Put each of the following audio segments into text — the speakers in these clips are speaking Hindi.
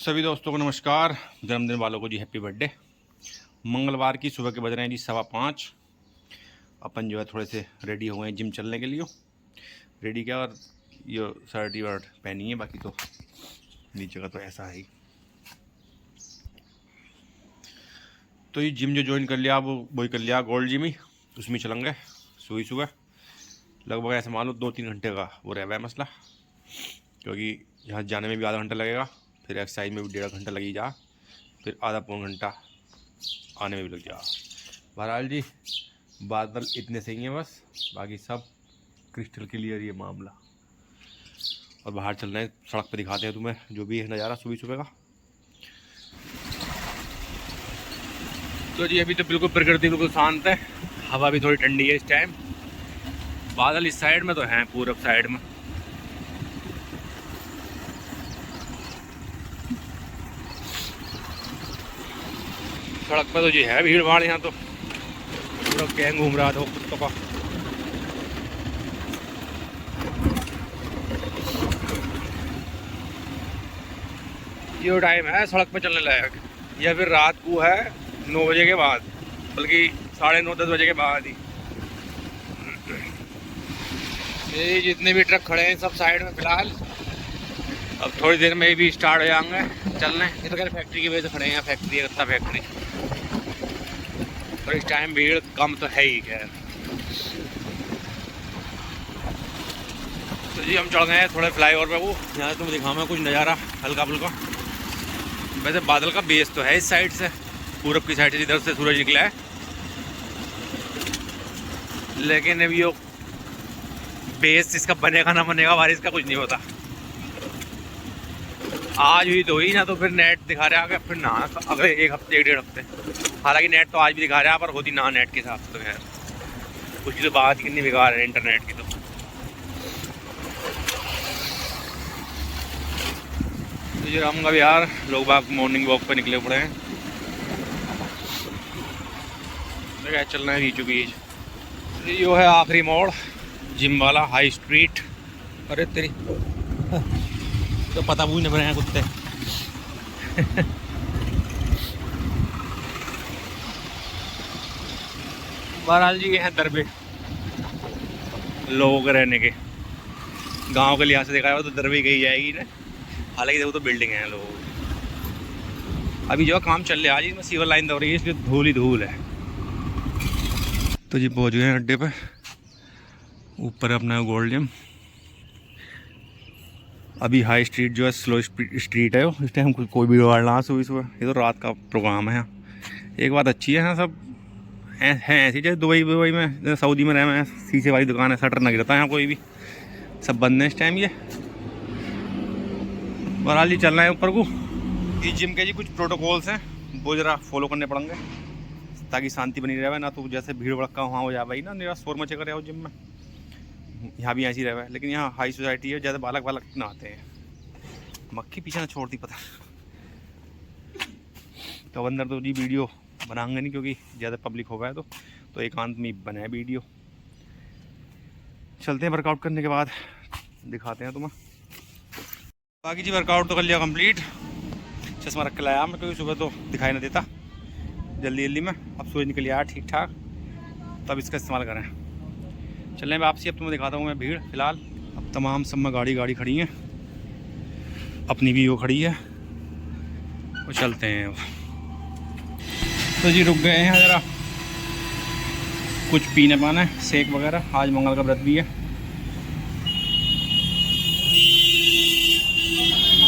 सभी दोस्तों को नमस्कार। जन्मदिन वालों को जी हैप्पी बर्थडे। मंगलवार की सुबह के बज रहे हैं जी 5:15। अपन जो है थोड़े से रेडी हो गए जिम चलने के लिए। रेडी क्या, और ये शर्ट ही वर्ट पहनी है, बाकी तो नीचे का तो ऐसा है ही। तो ये जिम जो ज्वाइन कर लिया वो वही कर लिया, गोल्ड जिम ही, उसमें चलेंगे सुबह सुबह। लगभग ऐसे मान लो 2-3 घंटे का वो रह है मसला, क्योंकि यहाँ जाने में भी आधा घंटा लगेगा, फिर एक्सरसाइज में भी 1.5 घंटा लगी जा, फिर आधा पौन घंटा आने में भी लग जा। बहरहाल जी बादल इतने सही हैं बस, बाकी सब क्रिस्टल क्लियर ये मामला। और बाहर चल रहे हैं, सड़क पर दिखाते हैं तुम्हें जो भी है नज़ारा सुबह सुबह का। तो जी अभी तो बिल्कुल प्रकृति बिल्कुल शांत है, हवा भी थोड़ी ठंडी है इस टाइम। बादल इस साइड में तो हैं, पूरब साइड में। सड़क पर तो जी है भीड़ भाड़, यहाँ तो पूरा गैंग घूम रहा था कुत्तों का। ये टाइम है सड़क पर चलने लायक, या फिर रात को है 9 बजे के बाद, बल्कि 9:30-10 बजे के बाद ही। ये जितने भी ट्रक खड़े हैं सब साइड में फिलहाल, अब थोड़ी देर में भी स्टार्ट हो जाएंगे चलने। ये तो खैर फैक्ट्री की वजह से खड़े हैं, फैक्ट्री है गत्ता फैक्ट्री, और इस टाइम भीड़ कम तो है ही खैर। तो जी हम चढ़ गए हैं थोड़े फ्लाईओवर पे, वो यहाँ से तुम्हें दिखाऊंगा कुछ नज़ारा हल्का फुल्का। वैसे बादल का बेस तो है इस साइड से, पूरब की साइड से इधर से सूरज निकला है, लेकिन अभी यो बेस इसका बनेगा ना बनेगा बारिश का कुछ नहीं होता। आज हुई तो हुई, ना तो फिर नेट दिखा रहे आगे, फिर ना अगले 1 हफ्ते 1-1.5 हफ्ते। हालांकि नेट तो आज भी दिखा रहा है, पर होती ना नेट के हिसाब से तो खैर कुछ तो बात कितनी बेकार है इंटरनेट की। तो ये रामगढ़ बिहार लोग बाग मॉर्निंग वॉक पे निकले पड़े हैं। तो क्या चलना है बीचों बीच। यो है आखिरी मोड़ जिम वाला, हाई स्ट्रीट। अरे तेरी तो पता भी नहीं बने कुत्ते। बहरहाल जी ये है दरबे लोगों के रहने के। गांव के लिहाज से देखा जाए तो दरबे कही जाएगी ना, हालांकि देखो तो बिल्डिंग है लोगों की। अभी जो काम चल रहा है आज इसमें सीवर लाइन दौड़ रही है, इसलिए धूल ही धूल है। तो जी पहुंच गए हैं अड्डे पे, ऊपर अपना गोल्ड जिम। अभी हाई स्ट्रीट जो है स्लो स्ट्रीट है, इस टाइम कोई भी भीड़ ना सुबह सुबह, ये तो रात का प्रोग्राम है यहाँ। एक बात अच्छी है यहाँ सब हैं ऐसी, जैसे दुबई में सऊदी में रहे हैं, शीशे वाली दुकान है, शटर नहीं रहता यहाँ कोई भी, सब बंद है इस टाइम। ये बहरहाल जी चलना है ऊपर को। इस जिम के जी कुछ प्रोटोकॉल्स हैं वो ज़रा फॉलो करने पड़ेंगे ताकि शांति बनी रहे, ना तो जैसे भीड़ भड़का वहाँ हो जाए भाई ना, मेरा शोर मचे करे हो जिम में। यहाँ भी ऐसी रहे, लेकिन यहाँ हाई सोसाइटी है, ज़्यादा बालक बालक ना आते हैं। मक्खी पीछे ना छोड़ती पता। तो अंदर तो जी वीडियो बनाएंगे नहीं, क्योंकि ज़्यादा पब्लिक होगा तो एकांत में बनाए वीडियो। चलते हैं वर्कआउट करने के बाद दिखाते हैं तुम्हें। बाकी जी वर्कआउट तो कर लिया कंप्लीट। चश्मा रख के लाया मैं, क्योंकि सुबह तो दिखाई ना देता जल्दी जल्दी में। अब सूरज निकल आया ठीक ठाक, तब इसका इस्तेमाल करें। चलने में वापसी अब तुम्हें दिखाता हूँ मैं भीड़। फिलहाल अब तमाम सब में गाड़ी खड़ी हैं, अपनी भी वो खड़ी है, वो चलते हैं। तो जी रुक गए हैं ज़रा कुछ पीने पाना है, शेक वगैरह, आज मंगल का व्रत भी है।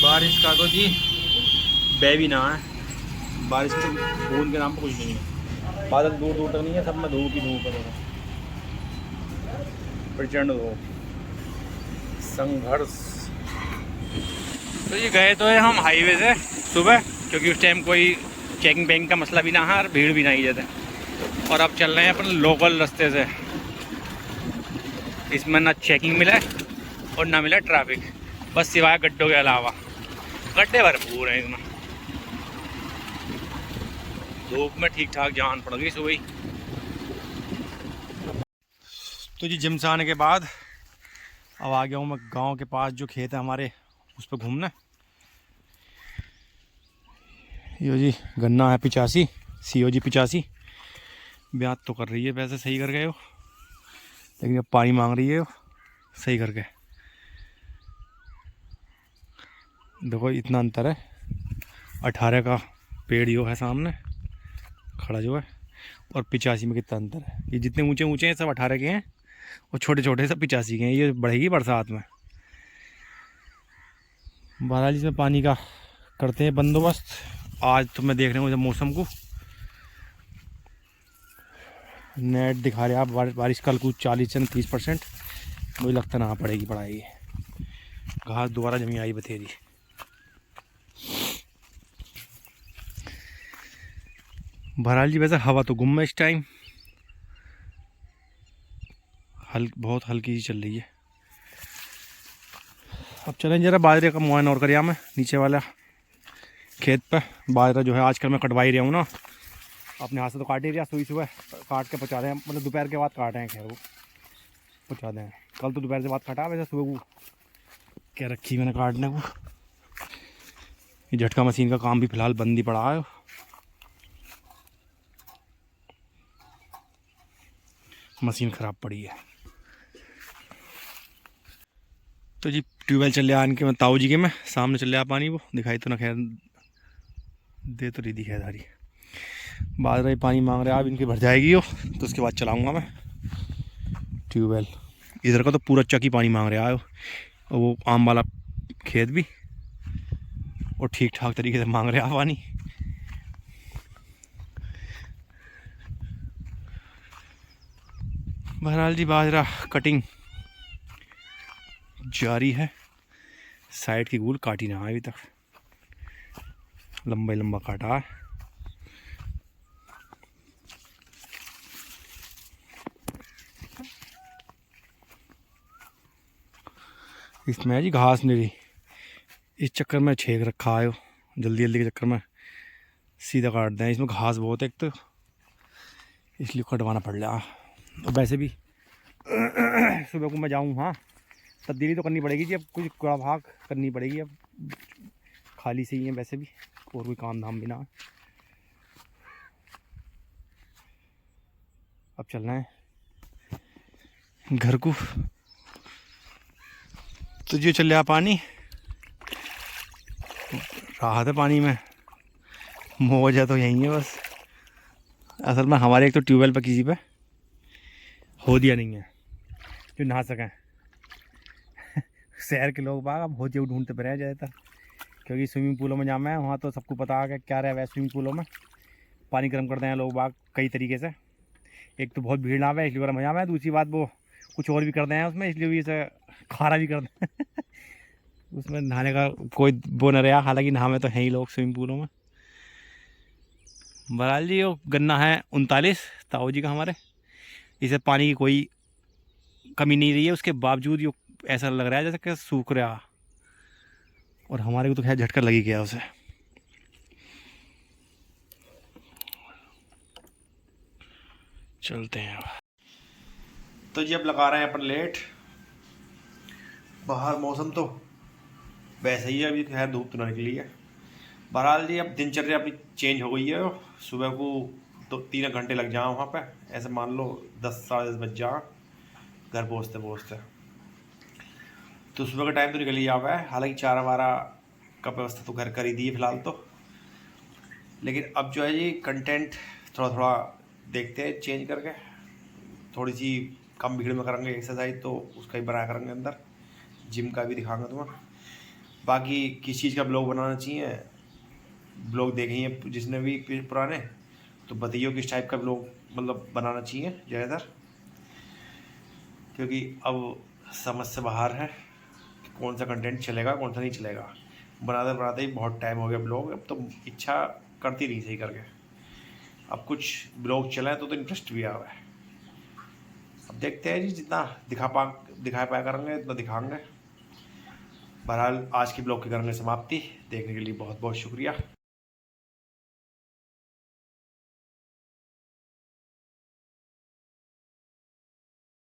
बारिश का तो जी बे भी ना है, बारिश के बूंद के नाम पर कुछ नहीं है। बादल दूर दूर तक नहीं है, सब में धूप ही धूप है, प्रचंड धूप, संघर्ष। तो ये गए तो है हम हाईवे से सुबह, क्योंकि उस टाइम कोई चेकिंग बैंक का मसला भी ना है और भीड़ भी नहीं जाते। और अब चल रहे हैं अपन लोकल रास्ते से, इसमें ना चेकिंग मिले और ना मिले ट्रैफिक, बस सिवाय गड्ढों के अलावा। गड्ढे भरपूर हैं इसमें, धूप में ठीक ठाक जान पड़ गई सुबह ही। तो जी जिम से आने के बाद अब आ गया हूँ मैं गांव के पास जो खेत है हमारे, उस पर घूमना। यो जी गन्ना है 85, COG 85। ब्याज तो कर रही है, पैसे सही कर गए हो, लेकिन अब पानी मांग रही है वो सही करके। देखो इतना अंतर है, 18 का पेड़ यो है सामने खड़ा जो है, और 85 में कितना अंतर है। ये जितने ऊंचे ऊंचे हैं सब 18 के हैं, और छोटे छोटे सब 85 के हैं। ये बढ़ेगी बरसात में। बहरहाल इसमें पानी का करते हैं बंदोबस्त। आज तो मैं देख रहा हूँ जब मौसम को, नेट दिखा रहे आप बारिश कल कुछ 40 से 30%। मुझे लगता ना पड़ेगी पड़ाई, घास दोबारा जमी आई बथेरी। बहरहाल जी वैसे हवा तो गुम है इस टाइम, बहुत हल्की सी चल रही है। अब चलें जरा बाजरे का मुआयना और करिया मैं नीचे वाला खेत पे। बाजरा जो है आजकल मैं कटवा ही रहा हूँ ना, अपने हाथ से तो काट ही रहा, सुबह सुबह काट के पहुँचा रहे हैं, मतलब दोपहर के बाद काटे हैं, खैर वो पहुँचा दें। कल तो दोपहर के बाद काटा, वैसे सुबह को क्या रखी मैंने काटने को। ये झटका मशीन का काम भी फ़िलहाल बंद ही पड़ा है, मशीन ख़राब पड़ी है। तो जी ट्यूबवेल चल रहा के मैं ताऊ जी के में सामने चल रहा पानी, वो दिखाई तो ना खैर दे तो रही दिखाई दारी। बाद रही पानी मांग रहे, अब इनकी भर जाएगी हो तो उसके बाद चलाऊंगा मैं ट्यूबवेल। इधर का तो पूरा चक्की पानी मांग रहा है, और वो आम वाला खेत भी, और ठीक ठाक तरीके से मांग रहा है पानी। बहरहाल जी बाजरा कटिंग जारी है, साइड की गूल काटी ना अभी तक, लंबा लंबा काटा है। इसमें है जी घास मेरी, इस चक्कर में छेक रखा है, जल्दी जल्दी के चक्कर में सीधा काट दें। इसमें घास बहुत है एक तो, इसलिए कटवाना पड़ रहा। और वैसे भी सुबह को मैं जाऊँ, हाँ तब्दीली तो करनी पड़ेगी जी, अब कुछ कड़ा भाग करनी पड़ेगी। अब खाली से ही है वैसे भी, और कोई काम धाम भी ना। अब चलना है घर को। तो जो चल रहा पानी, राहत है पानी में, मौज है तो यही है बस। असल में हमारे एक तो ट्यूबवेल पर किसी पे हो दिया नहीं है जो नहा सकें। शहर के लोग बाग अब हो जो ढूंढते पड़े हैं ज़्यादातर, क्योंकि स्विमिंग पूलों में जाना है वहाँ तो सबको पता है क्या रहा है। स्विमिंग पूलों में पानी गर्म करते हैं लोग बाग कई तरीके से। एक तो बहुत भीड़ ना है इसलिए गर्म हो जाना है, दूसरी बात वो कुछ और भी करते हैं उसमें, इसलिए भी इसे खारा भी करते हैं। उसमें नहाने का कोई वो न रहा, हालांकि नहाने तो हैं ही लोग स्विमिंग पूलों में। बहरहाल जी वो गन्ना है 39 ताऊ जी का हमारे, इसे पानी की कोई कमी नहीं रही है, उसके बावजूद ये ऐसा लग रहा है जैसे कि सूख रहा, और हमारे को तो खैर झटका लगी गया उसे। चलते हैं अब। तो जी अब लगा रहे हैं अपन लेट। बाहर मौसम तो वैसे ही है, अभी खैर धूप तो ना निकली है। बहरहाल जी अब दिनचर्या अपनी चेंज हो गई है। सुबह को 2-3 घंटे लग जाओ वहाँ पे, ऐसे मान लो 10 साढ़े 10 बज जा घर पहुँचते पहुँचते। तो सुबह का टाइम तो निकल ही जावा है, हालांकि 4-12 का व्यवस्था तो घर कर ही दी है फिलहाल तो। लेकिन अब जो है जी कंटेंट थोड़ा थोड़ा देखते हैं चेंज करके, थोड़ी सी कम भीड़ में करेंगे एक्सरसाइज, तो उसका ही बनाया करेंगे अंदर। जिम का भी दिखाऊंगा तुम्हें। बाकी किस चीज़ का ब्लॉग बनाना चाहिए, ब्लॉग देखे हैं जिसने भी पुराने, तो बताइए किस टाइप का ब्लॉग मतलब बनाना चाहिए ज़्यादातर, क्योंकि अब समझ से बाहर है कि कौन सा कंटेंट चलेगा कौन सा नहीं चलेगा। बनाते बनाते ही बहुत टाइम हो गया ब्लॉग, अब तो इच्छा करती नहीं सही करके। अब कुछ ब्लॉग चला है तो इंटरेस्ट भी आ रहा है। अब देखते हैं जी, जितना दिखा पाया करेंगे इतना दिखाएंगे। बहरहाल आज की ब्लॉग की करेंगे समाप्ति। देखने के लिए बहुत बहुत शुक्रिया।